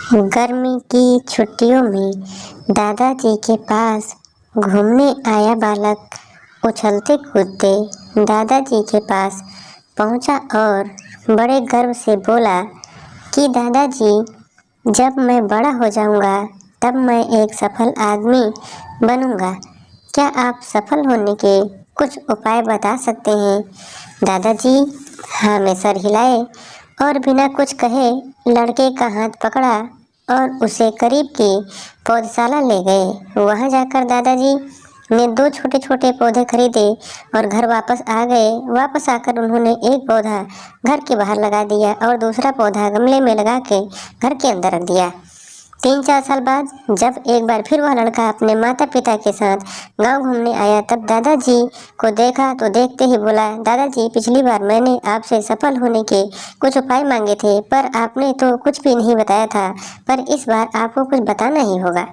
गर्मी की छुट्टियों में दादाजी के पास घूमने आया बालक उछलते कूदते दादाजी के पास पहुंचा और बड़े गर्व से बोला कि दादाजी, जब मैं बड़ा हो जाऊंगा तब मैं एक सफल आदमी बनूंगा। क्या आप सफल होने के कुछ उपाय बता सकते हैं? दादाजी हाँ में सर हिलाए और बिना कुछ कहे लड़के का हाथ पकड़ा और उसे करीब की पौधशाला ले गए। वहां जाकर दादाजी ने 2 छोटे छोटे पौधे खरीदे और घर वापस आ गए। वापस आकर उन्होंने एक पौधा घर के बाहर लगा दिया और दूसरा पौधा गमले में लगा के घर के अंदर रख दिया। 3-4 साल बाद जब एक बार फिर वह लड़का अपने माता पिता के साथ गांव घूमने आया, तब दादाजी को देखा तो देखते ही बोला, दादाजी, पिछली बार मैंने आपसे सफल होने के कुछ उपाय मांगे थे, पर आपने तो कुछ भी नहीं बताया था, पर इस बार आपको कुछ बताना ही होगा।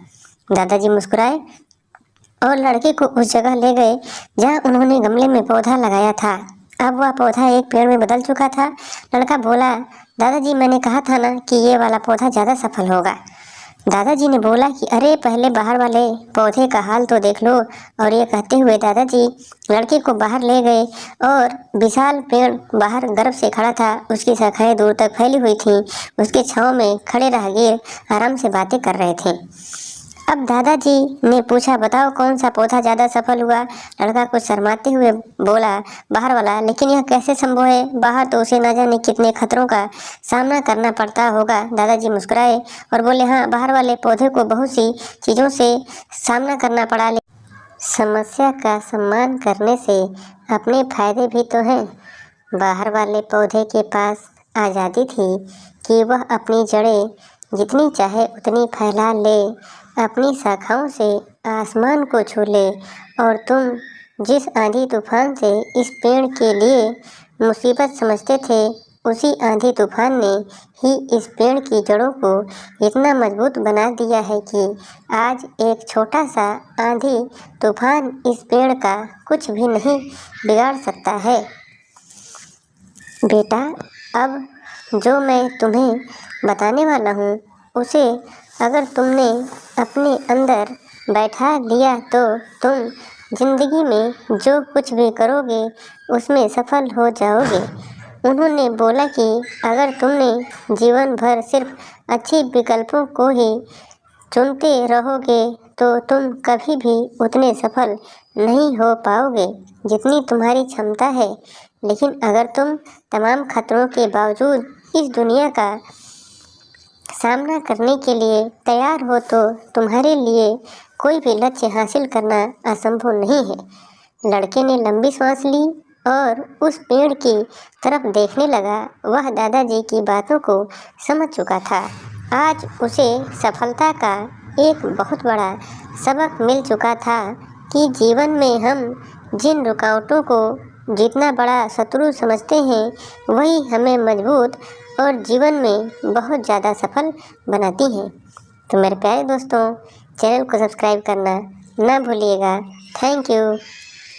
दादाजी मुस्कुराए और लड़के को उस जगह ले गए जहाँ उन्होंने गमले में पौधा लगाया था। अब वह पौधा एक पेड़ में बदल चुका था। लड़का बोला, दादाजी, मैंने कहा था ना कि ये वाला पौधा ज़्यादा सफल होगा। दादाजी ने बोला कि अरे पहले बाहर वाले पौधे का हाल तो देख लो। और ये कहते हुए दादाजी लड़के को बाहर ले गए और विशाल पेड़ बाहर गर्व से खड़ा था। उसकी शाखाएं दूर तक फैली हुई थीं। उसके छांव में खड़े राहगीर आराम से बातें कर रहे थे। अब दादाजी ने पूछा, बताओ कौन सा पौधा ज़्यादा सफल हुआ? लड़का कुछ शर्माते हुए बोला, बाहर वाला। लेकिन यह कैसे संभव है? बाहर तो उसे न जाने कितने खतरों का सामना करना पड़ता होगा। दादाजी मुस्कुराए और बोले, हाँ, बाहर वाले पौधे को बहुत सी चीज़ों से सामना करना पड़ा, लेकिन समस्या का सम्मान करने से अपने फायदे भी तो हैं। बाहर वाले पौधे के पास आज़ादी थी कि वह अपनी जड़ें जितनी चाहे उतनी फैला ले, अपनी शाखाओं से आसमान को छू ले। और तुम जिस आंधी तूफान से इस पेड़ के लिए मुसीबत समझते थे, उसी आंधी तूफान ने ही इस पेड़ की जड़ों को इतना मजबूत बना दिया है कि आज एक छोटा सा आंधी तूफान इस पेड़ का कुछ भी नहीं बिगाड़ सकता है। बेटा, अब जो मैं तुम्हें बताने वाला हूँ उसे अगर तुमने अपने अंदर बैठा लिया तो तुम जिंदगी में जो कुछ भी करोगे उसमें सफल हो जाओगे। उन्होंने बोला कि अगर तुमने जीवन भर सिर्फ अच्छे विकल्पों को ही चुनते रहोगे तो तुम कभी भी उतने सफल नहीं हो पाओगे जितनी तुम्हारी क्षमता है। लेकिन अगर तुम तमाम खतरों के बावजूद इस दुनिया का सामना करने के लिए तैयार हो तो तुम्हारे लिए कोई भी लक्ष्य हासिल करना असंभव नहीं है। लड़के ने लंबी सांस ली और उस पेड़ की तरफ देखने लगा। वह दादाजी की बातों को समझ चुका था। आज उसे सफलता का एक बहुत बड़ा सबक मिल चुका था कि जीवन में हम जिन रुकावटों को जितना बड़ा शत्रु समझते हैं, वही हमें मजबूत और जीवन में बहुत ज़्यादा सफल बनाती हैं। तो मेरे प्यारे दोस्तों, चैनल को सब्सक्राइब करना ना भूलिएगा। Thank you.